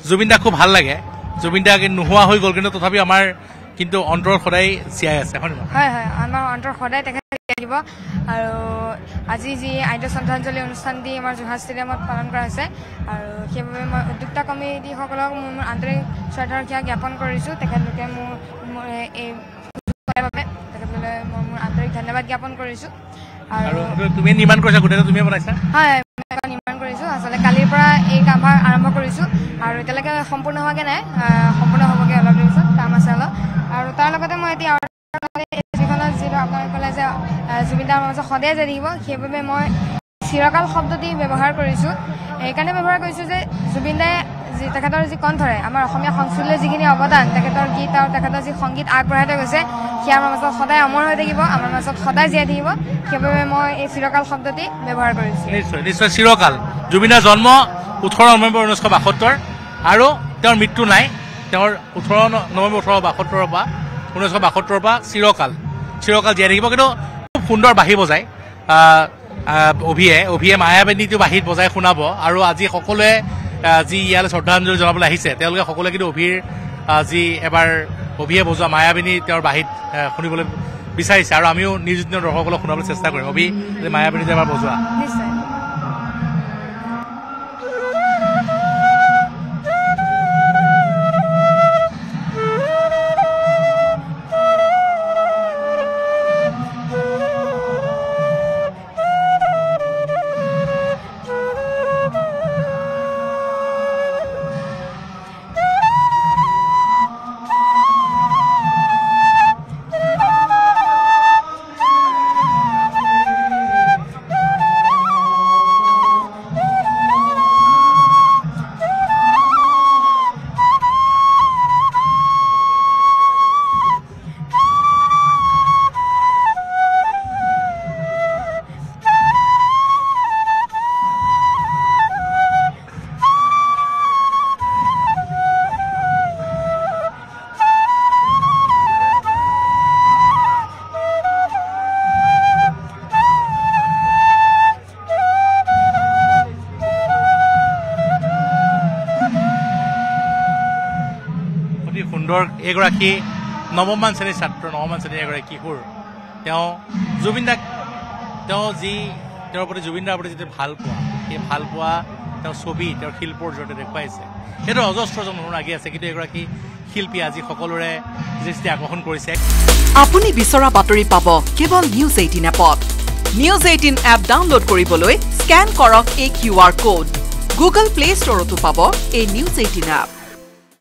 জুবিন দাক খুব ভাল লাগে জুবিন দাক নোহোৱা হৈ গ'ল কিন্তু তথাপি আমাৰ কিন্তু অন্তৰত সদায় জীয়াই আছে হয় হয় আমাৰ অন্তৰত সদায় তেখেত থাকিব আৰু আজি যি আদ্য শ্ৰদ্ধাঞ্জলি অনুষ্ঠান দি আমাৰ যোৰহাট ষ্টেডিয়ামত পালন কৰা হৈছে আৰু সেইবাবে মই উদ্যোক্তা কমিটিসকলক মোৰ আন্তৰিক শ্ৰদ্ধা জ্ঞাপন কৰিছোঁ তেখেতলোকে মোৰ এই বাবে তেখেতলোকে মই মোৰ আন্তৰিক ধন্যবাদ জ্ঞাপন কৰিছোঁ আৰু তুমি নিৰ্মাণ কৰিছা গোটেইটো তুমি বনাইছা হয় নিৰ্মাণ কৰিছোঁ আচলতে কালিৰ পৰা এই কামভাগ আৰম্ভ কৰিছোঁ আৰু এতিয়ালৈকে সম্পূৰ্ণ হোৱাকৈ নাই সম্পূৰ্ণ হ'বগৈ অলপ দেৰি পিছত কাম আছে অলপ আৰু তাৰ লগতে মই এতিয়া যিখনত যিটো আপোনালোকে ক'লে যে জুবিন দাৰ মাজত সদায় যে থাকিব সেইবাবে মই চিৰকাল শব্দটি ব্যৱহাৰ কৰিছোঁ এইকাৰণে ব্যৱহাৰ কৰিছোঁ যে জুবিন দাই তেখেতৰ যি কণ্ঠৰে আমাৰ অসমীয়া সংস্কৃতিলৈ যিখিনি অৱদান তেখেতৰ গীত আৰু তেখেতৰ যি সংগীত আগবঢ়াই থৈ গৈছে সেয়া আমাৰ মাজত সদায় অমৰ হৈ থাকিব আমাৰ মাজত সদায় জীয়াই থাকিব সেইবাবে মই এই চিৰকাল শব্দটি ব্যৱহাৰ কৰিছোঁ নিশ্চয় নিশ্চয় চিৰকাল জুবিনৰ জন্ম 18 নৱেম্বৰ 1972 আৰু তেওঁৰ মৃত্যু নাই তেওঁৰ 18 নৱেম্বৰ 1872 পৰা 1972 পৰা চিৰকাল জীয়াই থাকিব কিন্তু খুব সুন্দৰ বাঁহী বজায় অভিয়ে মায়াবিনীটো বাঁহীত বজাই শুনাব আৰু আজি সকলোৱে যি ইয়ালৈ শ্ৰদ্ধাঞ্জলি জনাবলৈ আহিছে তেওঁলোকে সকলোৱে কিন্তু অভিৰ যি এবাৰ অভিয়ে বজোৱা মায়াবিনী তেওঁৰ বাঁহীত শুনিবলৈ বিচাৰিছে আৰু আমিও নিজ দৰ্শকসকলক শুনাবলৈ চেষ্টা কৰিম অভি মায়াবিনীটো এবাৰ বজোৱা নিশ্চয় সুন্দৰ এগৰাকী নৱমমান শ্ৰেণীৰ ছাত্ৰ নৱমমান শ্ৰেণীৰ এগৰাকী কিশোৰ তেওঁ জুবিন দাক তেওঁৰ প্ৰতি জুবিন দাৰ প্ৰতি যিটো ভাল পোৱা সেই ভাল পোৱা তেওঁৰ ছবি তেওঁৰ শিল্পৰ জৰিয়তে দেখুৱাইছে সেইটো অজস্ৰজন মানুহ লাগি আছে কিন্তু এগৰাকী শিল্পী আজি সকলোৰে দৃষ্টি আকৰ্ষণ কৰিছে আপুনি বিচৰা বাতৰি পাব কেৱল নিউজ 18 এপত নিউজ 18 এপ ডাউনলোড কৰিবলৈ স্কেন কৰক এই QR কোড গুগল প্লে ষ্টৰতো পাব এই নিউজ 18 এপ